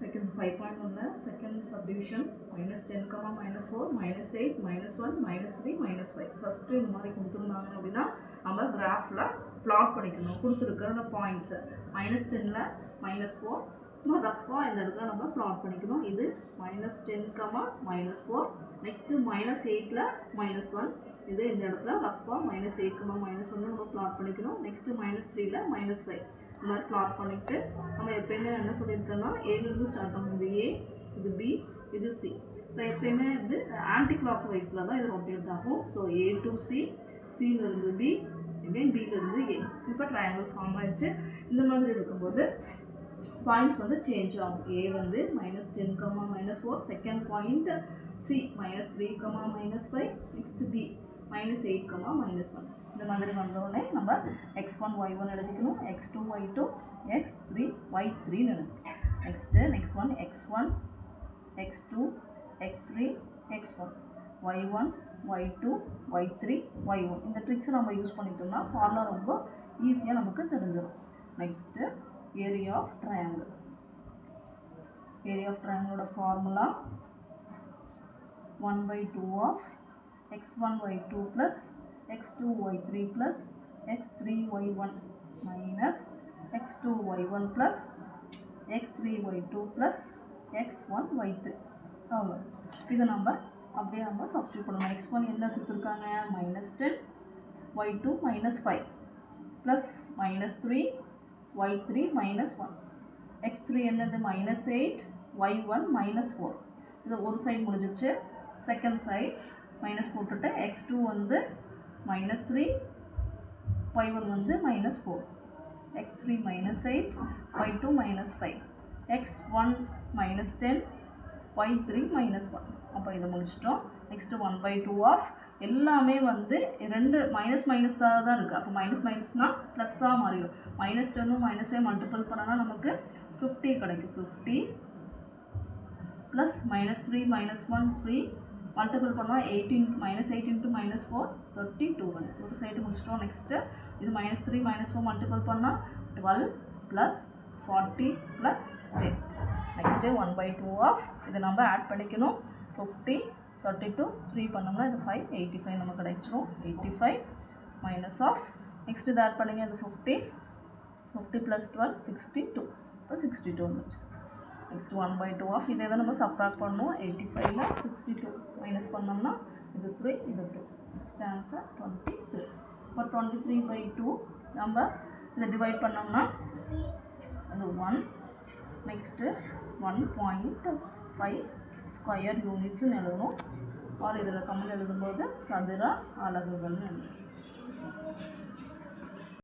second 5.1 second subdivision minus 10 comma minus 4 minus 8 minus 1 minus 3 minus 5 first இந்த மாதிரி கொடுத்துருந்தாங்க அப்படின்னா நம்ம கிராஃபில் பிளாட் பண்ணிக்கணும். கொடுத்துருக்கிற பாயிண்ட்ஸு -10ல் -4 நம்ம ரஃபாக இந்த இடத்துல நம்ம பிளாட் பண்ணிக்கணும். இது -10 கமா -4 நெக்ஸ்ட்டு -8ல் -1 இது இந்த இடத்துல ரஃபாக -8 கமா -1 நம்ம பிளாட் பண்ணிக்கணும். நெக்ஸ்ட்டு -3ல் -5 இந்த மாதிரி பிளாட் பண்ணிவிட்டு நம்ம எப்போயுமே என்ன சொல்லியிருக்கோன்னா ஏலேருந்து ஸ்டார்ட் பண்ணணும். இது ஏ, இது பி, இது சி. இப்போ எப்போயுமே வந்து ஆன்டி கிளாக் வைஸில் தான் இது ரொட்டேட் ஆகும். ஸோ ஏ டு சி, சியிலிருந்து பி, அகைன் பியிலிருந்து ஏ. இப்போ ட்ரையாங்கிள் ஃபார்ம் ஆகிடுச்சு. இந்த மாதிரி இருக்கும்போது பாயிண்ட்ஸ் வந்து சேஞ்ச் ஆகும். ஏ வந்து -10 comma -4 second point, C -3 comma -5 next B -8 comma -1. இந்த மாதிரி வந்தோடனே நம்ம x1 y1 எழுதிக்கணும், x2 y2 x3 y3 எழுதிக்கணும். Next one x1 x2 x3 x1 y1 y2 y3 y1. இந்த ட்ரிக்ஸை நம்ம யூஸ் பண்ணிட்டோம்னா ஃபார்முலா ரொம்ப ஈஸியாக நமக்கு தெரிஞ்சிடும். Next area of triangle. Area of ட்ரையாங்கிளோட formula 1/2 of x1 y2 plus x2 y3 plus x3 y1 minus x2 y1 plus x3 y2 plus x1 y3. அவ்வளோ. இதை நம்ம அப்படியே நம்ம சப்ஸ்டியூட் பண்ணணும். x1 என்ன கொடுத்துருக்காங்க -10 y2 -5 plus -3 y3 -1 x3 என்னது -8 y1 -4. இது ஒரு சைடு முடிஞ்சிச்சு. செகண்ட் சைடு மைனஸ் போட்டுட்டு x2 வந்து -3 y1 வந்து -4 x3 -8 y2 -5 x1 -10 y3 -1. அப்போ இதை முடிச்சிட்டோம். நெக்ஸ்ட்டு 1/2 ஆஃப் எல்லாமே வந்து ரெண்டு மைனஸ் தான் இருக்குது. அப்போ மைனஸ்னால் ப்ளஸ்ஸாக மாறிடும். -10 -5 மல்டிபிள் பண்ணால் நமக்கு 50 கிடைக்கும். 50 ப்ளஸ் -3 -1 3 மல்டிபிள் பண்ணால் -8 × -4 32 வரும். ஒரு சைடு முடிச்சிட்டோம். நெக்ஸ்ட்டு இது -3 -4 மல்டிபிள் பண்ணால் 12 ப்ளஸ் 40 ப்ளஸ் 10. நெக்ஸ்ட்டு 1/2 ஆஃப் இதை நம்ம ஆட் பண்ணிக்கணும். 50 32 3 பண்ணோம்னா இது 5 85 நமக்கு கிடைச்சிரும். 85 மைனஸ் ஆஃப் நெக்ஸ்ட் இதை ஆட் பண்ணிங்க. இது 50 ப்ளஸ் 12 62. இப்போ 62 வந்துச்சு. நெக்ஸ்ட் 1/2 ஆஃப் இதை தான் நம்ம சப்ராக்ட் பண்ணணும். 85ல் 62 மைனஸ் பண்ணோம்னா இது 3 இது 2. Next answer 23. இப்போ 23/2 நம்ம இதை டிவைட் பண்ணோம்னா அது 1 நெக்ஸ்ட்டு 1.5 ஸ்கொயர் யூனிட்ஸ்னு எழுதணும். ஆர் இதில் கம்மல் எழுதும்போது சதுர அலகுகள்னு எழுதணும்.